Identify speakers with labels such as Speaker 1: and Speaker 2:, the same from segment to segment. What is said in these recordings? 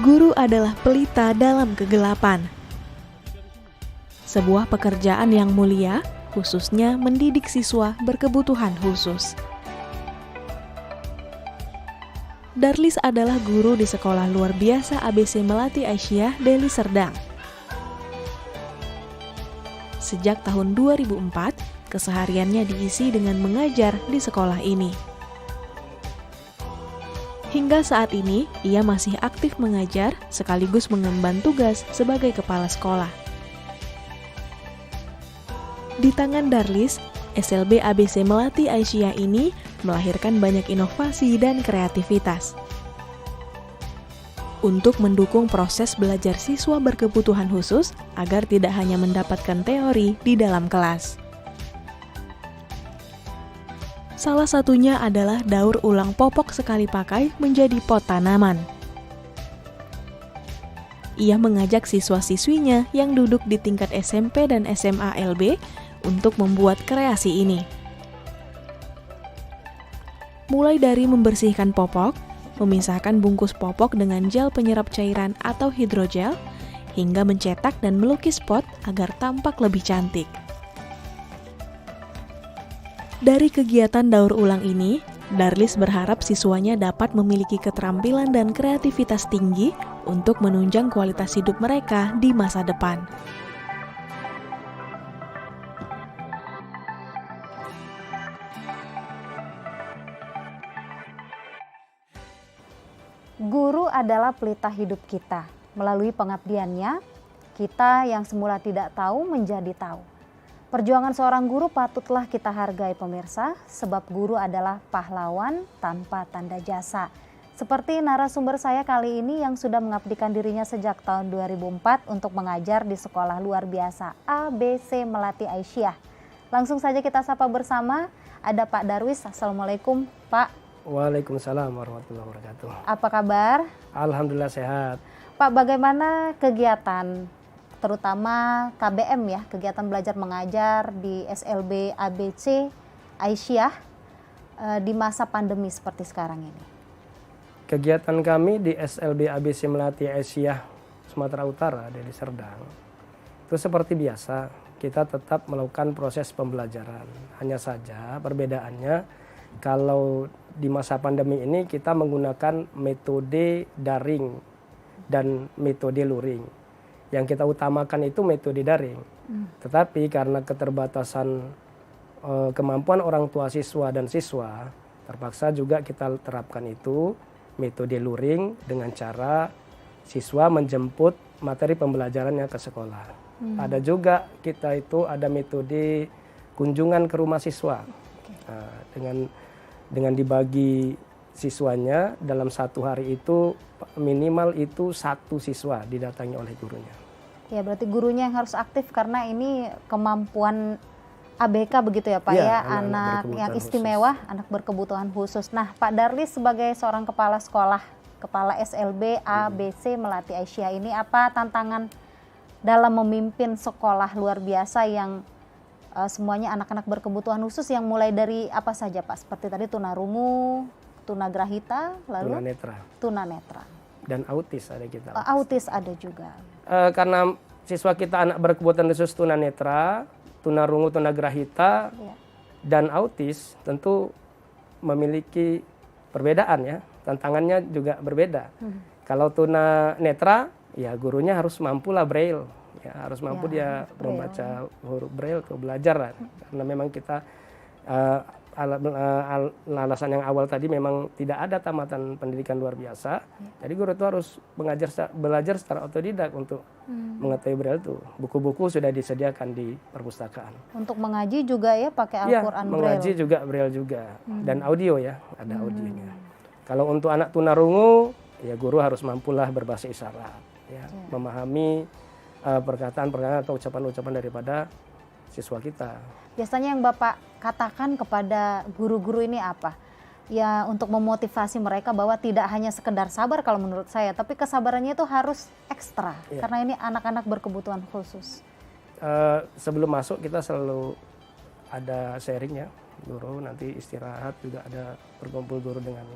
Speaker 1: Guru adalah pelita dalam kegelapan. Sebuah pekerjaan yang mulia, khususnya mendidik siswa berkebutuhan khusus. Darlis adalah guru di Sekolah Luar Biasa ABC Melati Aisyah, Deli Serdang. Sejak tahun 2004, kesehariannya diisi dengan mengajar di sekolah ini. Hingga saat ini, ia masih aktif mengajar sekaligus mengemban tugas sebagai kepala sekolah. Di tangan Darlis, SLB ABC Melati Aisyah ini melahirkan banyak inovasi dan kreativitas. Untuk mendukung proses belajar siswa berkebutuhan khusus agar tidak hanya mendapatkan teori di dalam kelas. Salah satunya adalah daur ulang popok sekali pakai menjadi pot tanaman. Ia mengajak siswa-siswinya yang duduk di tingkat SMP dan SMA LB untuk membuat kreasi ini. Mulai dari membersihkan popok, memisahkan bungkus popok dengan gel penyerap cairan atau hidrogel, hingga mencetak dan melukis pot agar tampak lebih cantik. Dari kegiatan daur ulang ini, Darlis berharap siswanya dapat memiliki keterampilan dan kreativitas tinggi untuk menunjang kualitas hidup mereka di masa depan.
Speaker 2: Guru adalah pelita hidup kita. Melalui pengabdiannya, kita yang semula tidak tahu menjadi tahu. Perjuangan seorang guru patutlah kita hargai pemirsa, sebab guru adalah pahlawan tanpa tanda jasa. Seperti narasumber saya kali ini yang sudah mengabdikan dirinya sejak tahun 2004 untuk mengajar di Sekolah Luar Biasa ABC Melati Aisyah. Langsung saja kita sapa bersama, ada Pak Darwis. Assalamualaikum Pak.
Speaker 3: Waalaikumsalam warahmatullahi wabarakatuh.
Speaker 2: Apa kabar?
Speaker 3: Alhamdulillah sehat.
Speaker 2: Pak, bagaimana kegiatan terutama KBM ya, kegiatan belajar mengajar di SLB ABC Aisyah di masa pandemi seperti sekarang ini?
Speaker 3: Kegiatan kami di SLB ABC Melati Aisyah Sumatera Utara, Deli Serdang, itu seperti biasa, kita tetap melakukan proses pembelajaran. Hanya saja perbedaannya, kalau di masa pandemi ini kita menggunakan metode daring dan metode luring. Yang kita utamakan itu metode daring. Tetapi karena keterbatasan kemampuan orang tua siswa dan siswa, terpaksa juga kita terapkan itu metode luring dengan cara siswa menjemput materi pembelajarannya ke sekolah. Ada juga kita itu ada metode kunjungan ke rumah siswa. Dengan dibagi siswanya dalam satu hari itu minimal itu 1 siswa didatangi oleh gurunya.
Speaker 2: Ya, berarti gurunya yang harus aktif karena ini kemampuan ABK begitu ya Pak ya, anak yang istimewa, khusus. Anak berkebutuhan khusus. Nah Pak Darlis sebagai seorang kepala sekolah, kepala SLB ABC Melati Aisyah ini, apa tantangan dalam memimpin sekolah luar biasa yang semuanya anak-anak berkebutuhan khusus yang mulai dari apa saja Pak? Seperti tadi tunarungu, tunagrahita, lalu tunanetra. Dan
Speaker 3: autis ada kita.
Speaker 2: Autis ada juga.
Speaker 3: Karena siswa kita anak berkebutuhan khusus tunanetra, tunarungu, tunagrahita, dan autis tentu memiliki perbedaan ya. Tantangannya juga berbeda. Kalau tunanetra, ya gurunya harus mampulah braille. Ya, harus mampu dia membaca huruf braille atau belajar. Karena memang kita alasan yang awal tadi memang tidak ada tamatan pendidikan luar biasa. Jadi guru itu harus belajar secara otodidak untuk mengetahui braille itu. Buku-buku sudah disediakan di perpustakaan.
Speaker 2: Untuk mengaji juga ya pakai Al-Quran braille.
Speaker 3: Mengaji juga braille juga dan audio ya, ada audionya. Kalau untuk anak tunarungu, ya guru harus mampulah berbahasa isyarat, ya, memahami perkataan-perkataan atau ucapan-ucapan daripada siswa kita.
Speaker 2: Biasanya yang Bapak katakan kepada guru-guru ini apa? Ya untuk memotivasi mereka bahwa tidak hanya sekedar sabar kalau menurut saya, tapi kesabarannya itu harus ekstra karena ini anak-anak berkebutuhan khusus.
Speaker 3: Sebelum masuk kita selalu ada sharing ya, guru nanti istirahat juga ada berkumpul guru dengan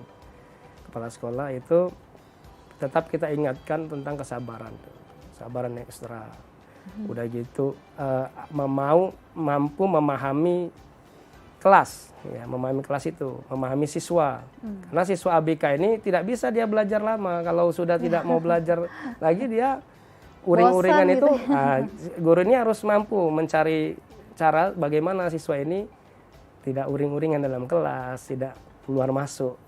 Speaker 3: kepala sekolah itu tetap kita ingatkan tentang kesabaran, kesabaran yang ekstra. Udah gitu mampu memahami kelas, ya, memahami kelas itu, memahami siswa. Karena siswa ABK ini tidak bisa dia belajar lama. Kalau sudah tidak mau belajar lagi, dia uring-uringan
Speaker 2: Bosan
Speaker 3: itu.
Speaker 2: gitu.
Speaker 3: Guru ini harus mampu mencari cara bagaimana siswa ini tidak uring-uringan dalam kelas, tidak keluar masuk,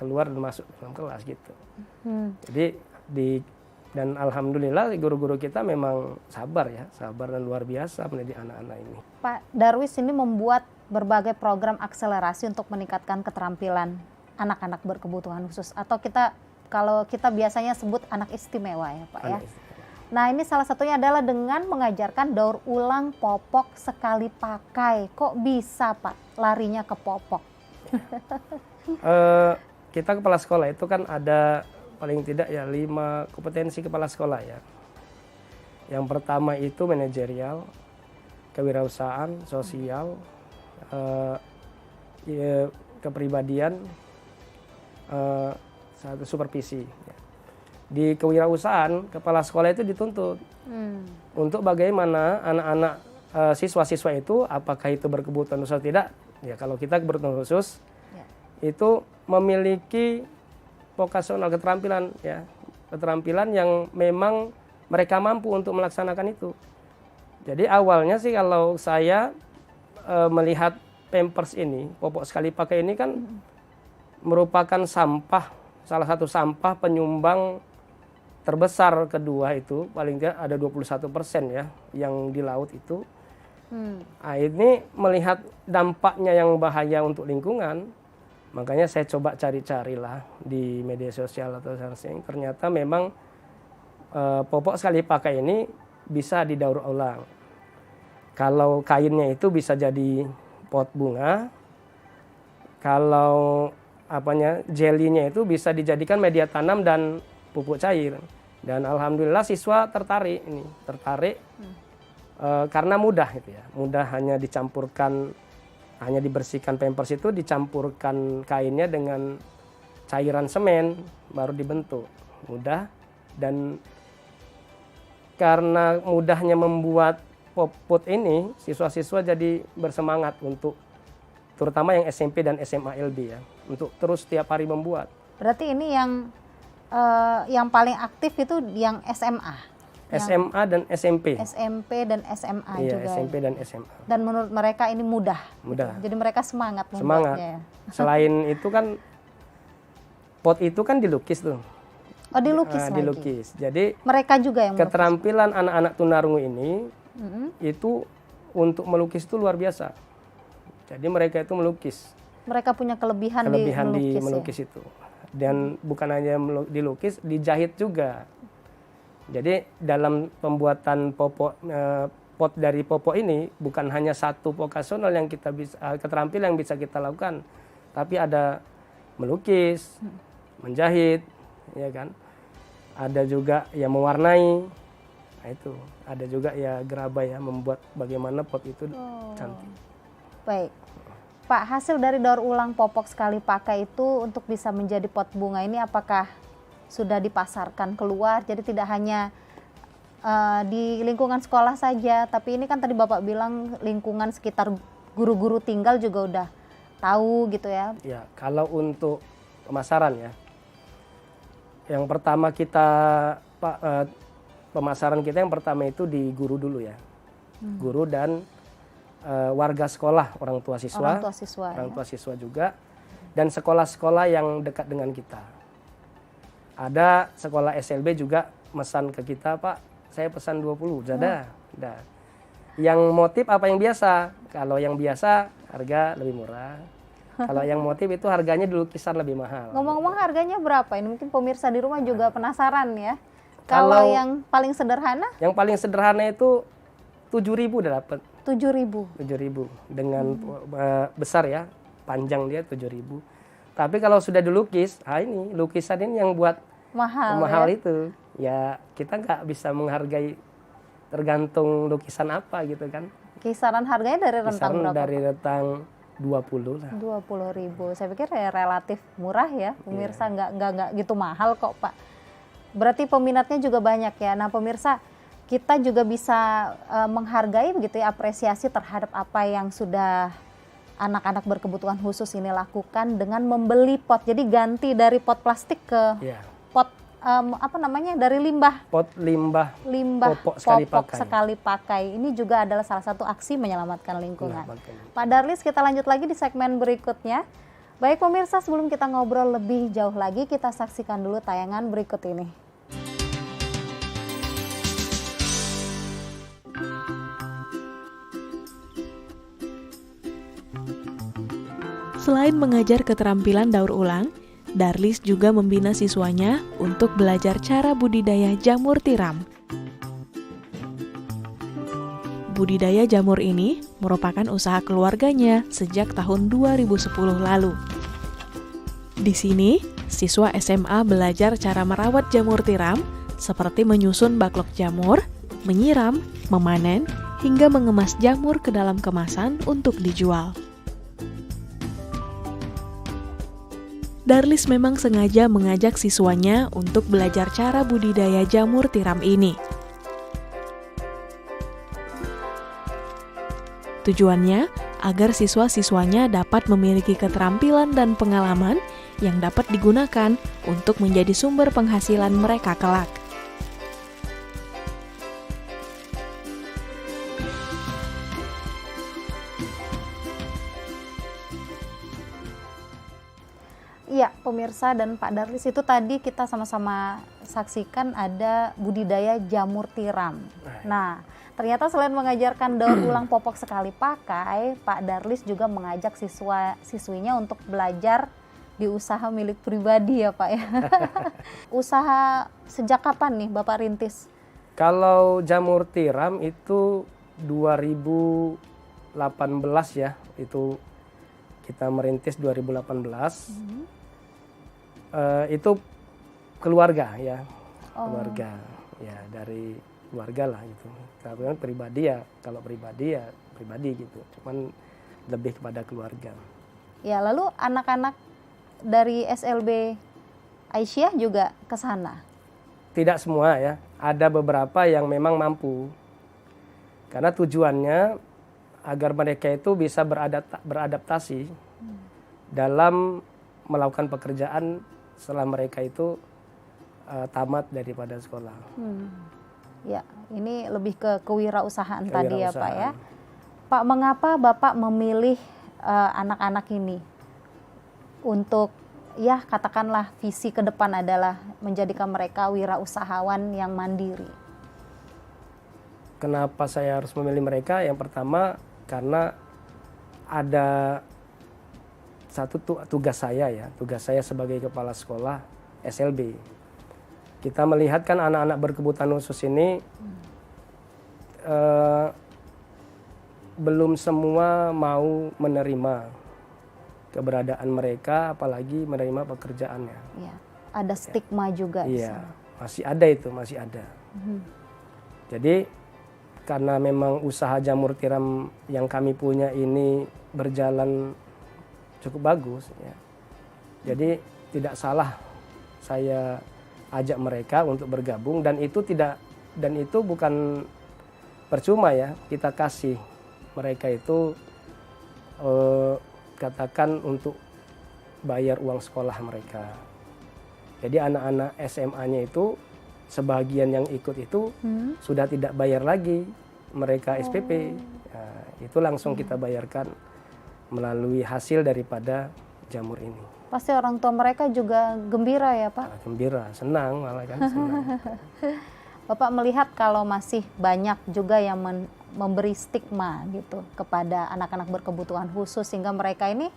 Speaker 3: keluar dan masuk dalam kelas gitu. Jadi dan alhamdulillah guru-guru kita memang sabar ya, sabar dan luar biasa mendidik anak-anak ini.
Speaker 2: Pak Darwis ini membuat berbagai program akselerasi untuk meningkatkan keterampilan anak-anak berkebutuhan khusus, atau kalau kita biasanya sebut anak istimewa ya Pak ya. Nah, ini salah satunya adalah dengan mengajarkan daur ulang popok sekali pakai. Kok bisa Pak larinya ke popok?
Speaker 3: Kita kepala sekolah itu kan ada paling tidak ya 5 kompetensi kepala sekolah ya. Yang pertama itu manajerial, kewirausahaan, sosial, kepribadian, satu supervisi. Di kewirausahaan kepala sekolah itu dituntut untuk bagaimana anak-anak siswa-siswa itu apakah itu berkebutuhan khusus atau tidak. Ya kalau kita berkebutuhan khusus itu memiliki vokasional keterampilan ya, keterampilan yang memang mereka mampu untuk melaksanakan itu. Jadi awalnya sih kalau saya melihat Pampers ini, popok sekali pakai ini kan merupakan sampah, salah satu sampah penyumbang terbesar kedua itu, paling tidak ada 21% ya yang di laut itu. Nah, ini melihat dampaknya yang bahaya untuk lingkungan, makanya saya coba cari-carilah di media sosial atau searching. Ternyata memang popok sekali pakai ini bisa didaur ulang. Kalau kainnya itu bisa jadi pot bunga, kalau jelinya itu bisa dijadikan media tanam dan pupuk cair. Dan alhamdulillah siswa tertarik karena mudah gitu ya, mudah hanya dicampurkan. Hanya dibersihkan Pampers itu, dicampurkan kainnya dengan cairan semen, baru dibentuk. Mudah, dan karena mudahnya membuat popot ini, siswa-siswa jadi bersemangat untuk, terutama yang SMP dan SMA LB ya, untuk terus tiap hari membuat.
Speaker 2: Berarti ini yang paling aktif itu yang SMA?
Speaker 3: SMA dan SMP.
Speaker 2: SMP dan SMA
Speaker 3: iya,
Speaker 2: juga.
Speaker 3: SMP dan SMA.
Speaker 2: Dan menurut mereka ini mudah.
Speaker 3: Mudah.
Speaker 2: Jadi mereka semangat membuatnya.
Speaker 3: Semangat.
Speaker 2: Ya.
Speaker 3: Selain itu kan pot itu kan dilukis tuh.
Speaker 2: Oh, dilukis lagi.
Speaker 3: Dilukis. Jadi
Speaker 2: mereka juga yang melukis.
Speaker 3: keterampilan anak-anak tunarungu ini itu untuk melukis itu luar biasa. Jadi mereka itu melukis.
Speaker 2: Mereka punya kelebihan
Speaker 3: di melukis itu. Dan bukan hanya dilukis, dijahit juga. Jadi dalam pembuatan pot dari popok ini bukan hanya satu vokasional yang kita bisa, keterampilan yang bisa kita lakukan, tapi ada melukis, menjahit, ya kan? Ada juga yang mewarnai, nah itu. Ada juga ya gerabah ya, membuat bagaimana pot itu cantik.
Speaker 2: Baik, Pak, hasil dari daur ulang popok sekali pakai itu untuk bisa menjadi pot bunga ini apakah sudah dipasarkan keluar, jadi tidak hanya di lingkungan sekolah saja, tapi ini kan tadi Bapak bilang lingkungan sekitar guru-guru tinggal juga udah tahu gitu ya?
Speaker 3: Ya, kalau untuk pemasaran ya, yang pertama kita pemasaran kita yang pertama itu di guru dulu ya, guru dan warga sekolah, orang tua siswa, orang tua siswa juga, dan sekolah-sekolah yang dekat dengan kita. Ada sekolah SLB juga mesan ke kita, Pak, saya pesan 20, udah. Yang motif apa yang biasa? Kalau yang biasa harga lebih murah. Kalau yang motif itu harganya dulu kisaran lebih mahal.
Speaker 2: Ngomong-ngomong harganya berapa? Ini mungkin pemirsa di rumah juga penasaran ya. Kalau yang paling sederhana? Yang
Speaker 3: paling sederhana itu 7.000 udah dapat.
Speaker 2: 7.000.
Speaker 3: 7.000 dengan besar ya, panjang dia 7.000. Tapi kalau sudah dilukis, ini lukisan ini yang buat mahal ya? Itu. Ya kita nggak bisa menghargai, tergantung lukisan apa gitu kan.
Speaker 2: Kisaran harganya dari rentang berapa?
Speaker 3: Dari rentang 20 lah.
Speaker 2: 20.000. Saya pikir ya relatif murah ya, pemirsa, nggak gitu mahal kok, Pak. Berarti peminatnya juga banyak ya. Nah, pemirsa, kita juga bisa menghargai begitu ya, apresiasi terhadap apa yang sudah anak-anak berkebutuhan khusus ini lakukan dengan membeli pot. Jadi ganti dari pot plastik ke pot dari limbah.
Speaker 3: Pot limbah popok
Speaker 2: sekali pakai. Ini juga adalah salah satu aksi menyelamatkan lingkungan. Pak Darlis, kita lanjut lagi di segmen berikutnya. Baik pemirsa, sebelum kita ngobrol lebih jauh lagi, kita saksikan dulu tayangan berikut ini.
Speaker 1: Selain mengajar keterampilan daur ulang, Darlis juga membina siswanya untuk belajar cara budidaya jamur tiram. Budidaya jamur ini merupakan usaha keluarganya sejak tahun 2010 lalu. Di sini, siswa SMA belajar cara merawat jamur tiram seperti menyusun baklok jamur, menyiram, memanen, hingga mengemas jamur ke dalam kemasan untuk dijual. Darlis memang sengaja mengajak siswanya untuk belajar cara budidaya jamur tiram ini. Tujuannya agar siswa-siswanya dapat memiliki keterampilan dan pengalaman yang dapat digunakan untuk menjadi sumber penghasilan mereka kelak.
Speaker 2: Iya, pemirsa dan Pak Darlis, itu tadi kita sama-sama saksikan ada budidaya jamur tiram. Nah, ternyata selain mengajarkan daur ulang popok sekali pakai, Pak Darlis juga mengajak siswinya untuk belajar di usaha milik pribadi ya Pak ya. Usaha sejak kapan nih Bapak rintis?
Speaker 3: Kalau jamur tiram itu 2018 ya, itu kita merintis 2018. Itu keluarga ya, keluarga ya, dari keluarga lah gitu. Karena pribadi ya, kalau pribadi ya pribadi gitu, cuman lebih kepada keluarga.
Speaker 2: Ya, lalu anak-anak dari SLB Aisyah juga ke sana?
Speaker 3: Tidak semua ya, ada beberapa yang memang mampu. Karena tujuannya agar mereka itu bisa beradaptasi dalam melakukan pekerjaan setelah mereka itu tamat daripada sekolah.
Speaker 2: Ya, ini lebih ke kewirausahaan tadi ya Pak ya. Pak, mengapa Bapak memilih anak-anak ini untuk ya katakanlah visi ke depan adalah menjadikan mereka wirausahawan yang mandiri?
Speaker 3: Kenapa saya harus memilih mereka? Yang pertama karena ada satu tugas saya sebagai kepala sekolah SLB. Kita melihat kan anak-anak berkebutuhan khusus ini belum semua mau menerima keberadaan mereka, apalagi menerima pekerjaannya.
Speaker 2: Ya, ada stigma juga.
Speaker 3: Iya, masih ada. Jadi karena memang usaha jamur tiram yang kami punya ini berjalan cukup bagus ya. Jadi tidak salah saya ajak mereka untuk bergabung, dan itu bukan percuma ya, kita kasih mereka itu katakan untuk bayar uang sekolah mereka. Jadi anak-anak SMA-nya itu sebagian yang ikut itu sudah tidak bayar lagi mereka SPP. Nah, itu langsung kita bayarkan melalui hasil daripada jamur ini.
Speaker 2: Pasti orang tua mereka juga gembira ya Pak?
Speaker 3: Nah, gembira, senang malah kan. Senang.
Speaker 2: Bapak melihat kalau masih banyak juga yang memberi stigma gitu kepada anak-anak berkebutuhan khusus sehingga mereka ini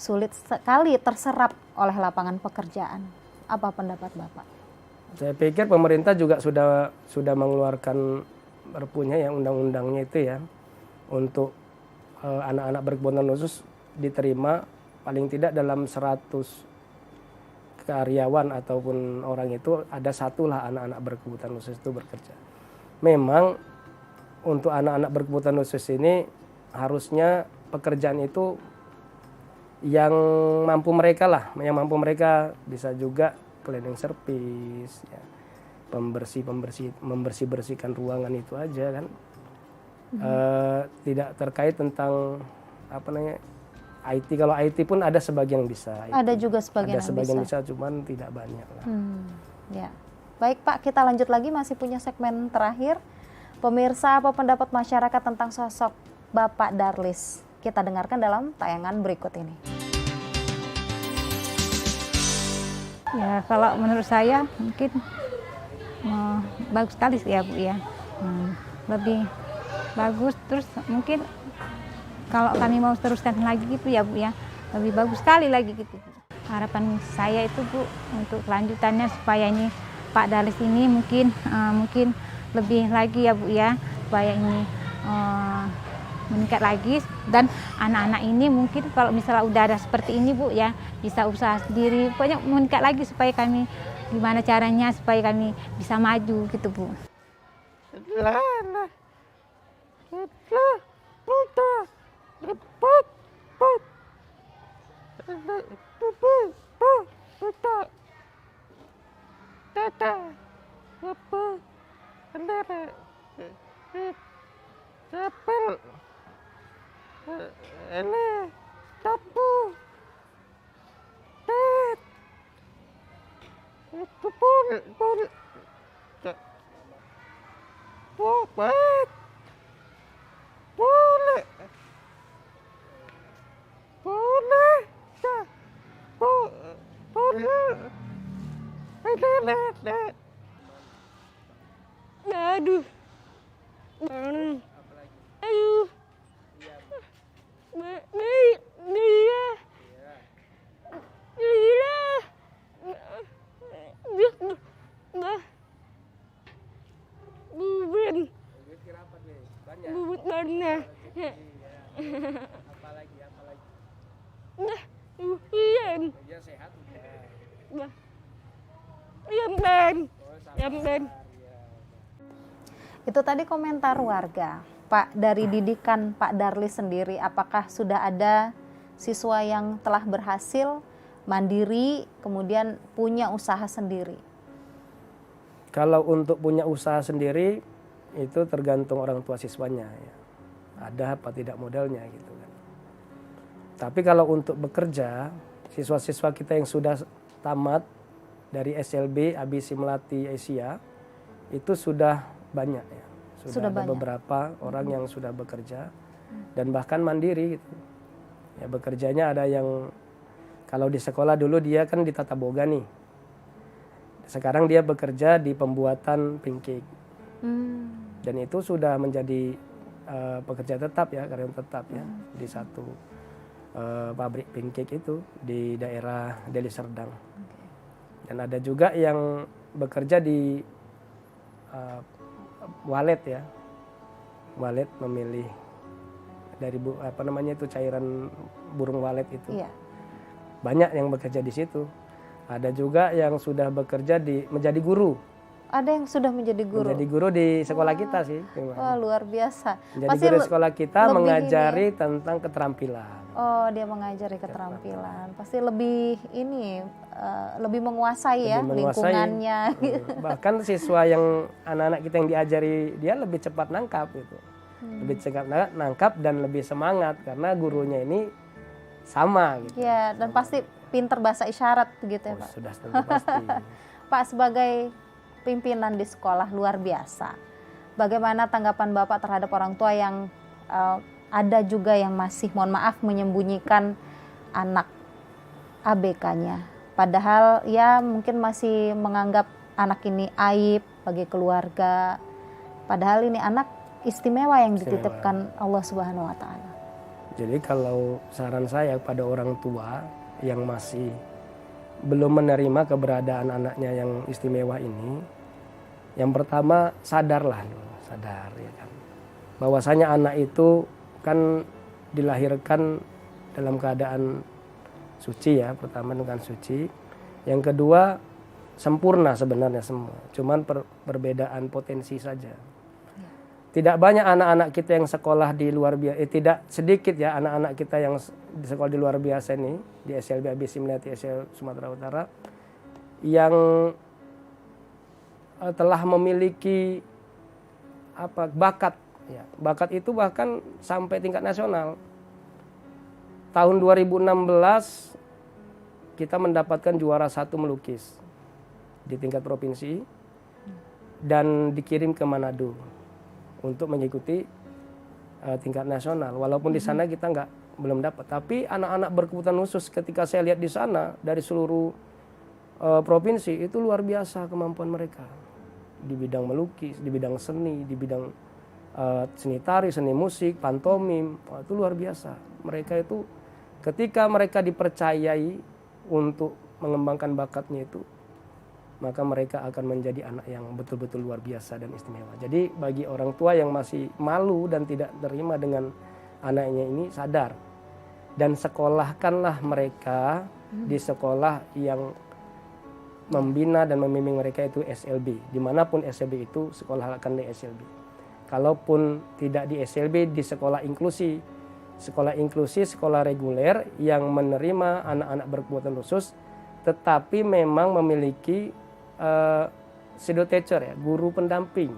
Speaker 2: sulit sekali terserap oleh lapangan pekerjaan. Apa pendapat Bapak?
Speaker 3: Saya pikir pemerintah juga sudah mengeluarkan perpunya ya, undang-undangnya itu ya, untuk anak-anak berkebutuhan khusus diterima paling tidak dalam 100 karyawan ataupun orang itu ada satulah anak-anak berkebutuhan khusus itu bekerja. Memang untuk anak-anak berkebutuhan khusus ini harusnya pekerjaan itu yang mampu mereka lah, yang mampu mereka bisa juga cleaning service, ya, membersihkan ruangan itu aja kan. Tidak terkait tentang apa namanya IT. Kalau IT pun ada sebagian bisa.
Speaker 2: Ada juga sebagian
Speaker 3: ada
Speaker 2: yang
Speaker 3: sebagian
Speaker 2: bisa.
Speaker 3: bisa, cuman tidak banyak lah.
Speaker 2: Ya. Baik Pak, kita lanjut lagi, masih punya segmen terakhir. Pemirsa, apa pendapat masyarakat tentang sosok Bapak Darlis? Kita dengarkan dalam tayangan berikut ini.
Speaker 4: Ya, kalau menurut saya mungkin bagus sekali sih ya Bu ya. Lebih bagus, terus mungkin kalau kami mau teruskan lagi gitu ya Bu ya, lebih bagus sekali lagi gitu. Harapan saya itu Bu, untuk kelanjutannya supaya ini Pak Darlis ini mungkin lebih lagi ya Bu ya, supaya ini meningkat lagi, dan anak-anak ini mungkin kalau misalnya udah ada seperti ini Bu ya, bisa usaha sendiri, pokoknya meningkat lagi supaya kami gimana caranya supaya kami bisa maju gitu Bu.
Speaker 5: Aduh. Aduh. Dia. Bubut mana?
Speaker 3: Apalagi.
Speaker 5: Iyan.
Speaker 3: Dia sehat udah.
Speaker 5: Yang ben.
Speaker 2: Itu tadi komentar warga. Pak, dari didikan Pak Darlis sendiri, apakah sudah ada siswa yang telah berhasil mandiri, kemudian punya usaha sendiri?
Speaker 3: Kalau untuk punya usaha sendiri, itu tergantung orang tua siswanya. Ya. Ada apa tidak modalnya gitu kan. Tapi kalau untuk bekerja, siswa-siswa kita yang sudah tamat dari SLB ABC Melati Asia, itu sudah banyak ya. Sudah ada
Speaker 2: banyak.
Speaker 3: beberapa orang yang sudah bekerja dan bahkan mandiri gitu. Ya, bekerjanya ada yang kalau di sekolah dulu dia kan di Tata Boga nih. Sekarang dia bekerja di pembuatan pancake. Dan itu sudah menjadi pekerja tetap ya, karyawan tetap ya di satu pabrik pancake itu di daerah Deli Serdang. Dan ada juga yang bekerja di walet ya, walet memilih dari cairan burung walet itu.
Speaker 2: Iya.
Speaker 3: Banyak yang bekerja di situ. Ada juga yang sudah bekerja menjadi guru.
Speaker 2: Ada yang sudah menjadi guru.
Speaker 3: Menjadi guru di sekolah kita sih.
Speaker 2: Wah, luar biasa.
Speaker 3: Menjadi guru di sekolah kita mengajari tentang keterampilan.
Speaker 2: Oh, dia mengajari keterampilan. Pasti lebih lebih menguasai ya lingkungannya.
Speaker 3: Bahkan siswa yang anak-anak kita yang diajari dia lebih cepat nangkap gitu. Lebih cepat nangkap dan lebih semangat karena gurunya ini sama gitu.
Speaker 2: Ya, dan pasti pinter bahasa isyarat gitu ya, Pak.
Speaker 3: Sudah tentu pasti.
Speaker 2: Pak, sebagai pimpinan di sekolah luar biasa. Bagaimana tanggapan Bapak terhadap orang tua yang ada juga yang masih, mohon maaf, menyembunyikan anak ABK-nya? Padahal ya mungkin masih menganggap anak ini aib bagi keluarga. Padahal ini anak istimewa yang dititipkan Allah Subhanahu wa taala.
Speaker 3: Jadi kalau saran saya pada orang tua yang masih belum menerima keberadaan anaknya yang istimewa ini, yang pertama sadar ya kan, bahwasanya anak itu kan dilahirkan dalam keadaan suci ya, pertama dengan suci, yang kedua sempurna sebenarnya semua, cuman perbedaan potensi saja. Tidak banyak anak-anak kita yang sekolah di luar biasa, tidak sedikit ya anak-anak kita yang di sekolah di luar biasa ini, di SLB ABC Melati SL Sumatera Utara, yang telah memiliki bakat. Ya, bakat itu bahkan sampai tingkat nasional. Tahun 2016 kita mendapatkan juara 1 melukis di tingkat provinsi dan dikirim ke Manado untuk mengikuti tingkat nasional. Walaupun di sana kita belum dapat, tapi anak-anak berkebutuhan khusus ketika saya lihat di sana dari seluruh provinsi itu luar biasa kemampuan mereka di bidang melukis, di bidang seni, di bidang seni tari, seni musik, pantomim. Itu luar biasa. Mereka itu ketika mereka dipercayai untuk mengembangkan bakatnya itu, maka mereka akan menjadi anak yang betul-betul luar biasa dan istimewa. Jadi bagi orang tua yang masih malu dan tidak terima dengan anaknya ini, sadar dan sekolahkanlah mereka di sekolah yang membina dan membimbing mereka, itu SLB. Dimanapun SLB itu, sekolahkan di SLB. Kalaupun tidak di SLB, di sekolah inklusi. Sekolah inklusi, sekolah reguler yang menerima anak-anak berkebutuhan khusus, tetapi memang memiliki shadow teacher, ya, guru pendamping.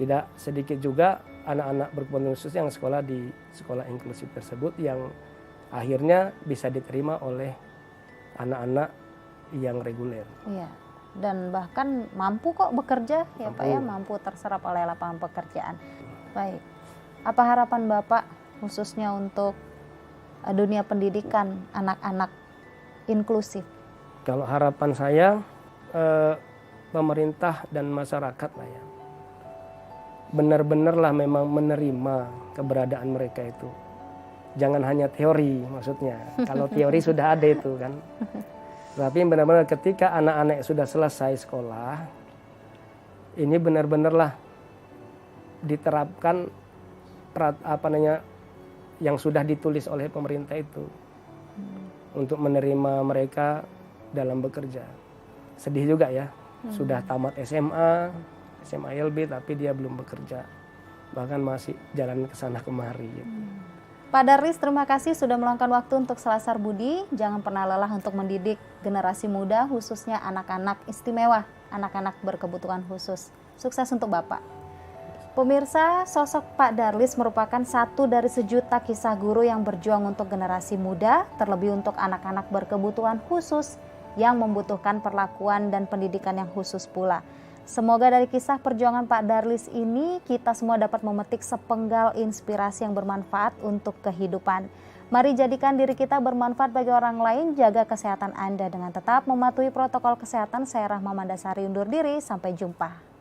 Speaker 3: Tidak sedikit juga anak-anak berkebutuhan khusus yang sekolah di sekolah inklusif tersebut yang akhirnya bisa diterima oleh anak-anak yang reguler.
Speaker 2: Iya. Dan bahkan mampu kok bekerja ya Pak ya, mampu terserap oleh lapangan pekerjaan. Baik. Apa harapan Bapak khususnya untuk dunia pendidikan anak-anak inklusif?
Speaker 3: Kalau harapan saya pemerintah dan masyarakat lah ya, benar-benarlah memang menerima keberadaan mereka itu. Jangan hanya teori maksudnya. Kalau teori sudah ada itu kan. Tapi benar-benar ketika anak-anak sudah selesai sekolah, ini benar-benarlah diterapkan yang sudah ditulis oleh pemerintah itu untuk menerima mereka dalam bekerja. Sedih juga ya, sudah tamat SMA ILB tapi dia belum bekerja, bahkan masih jalan ke sana kemari gitu.
Speaker 2: Pak Darlis, terima kasih sudah meluangkan waktu untuk Selasar Budi. Jangan pernah lelah untuk mendidik generasi muda, khususnya anak-anak istimewa, anak-anak berkebutuhan khusus. Sukses untuk Bapak. Pemirsa, sosok Pak Darlis merupakan satu dari sejuta kisah guru yang berjuang untuk generasi muda, terlebih untuk anak-anak berkebutuhan khusus yang membutuhkan perlakuan dan pendidikan yang khusus pula. Semoga dari kisah perjuangan Pak Darlis ini kita semua dapat memetik sepenggal inspirasi yang bermanfaat untuk kehidupan. Mari jadikan diri kita bermanfaat bagi orang lain, jaga kesehatan Anda dengan tetap mematuhi protokol kesehatan. Saya Rahma Mandasari undur diri, sampai jumpa.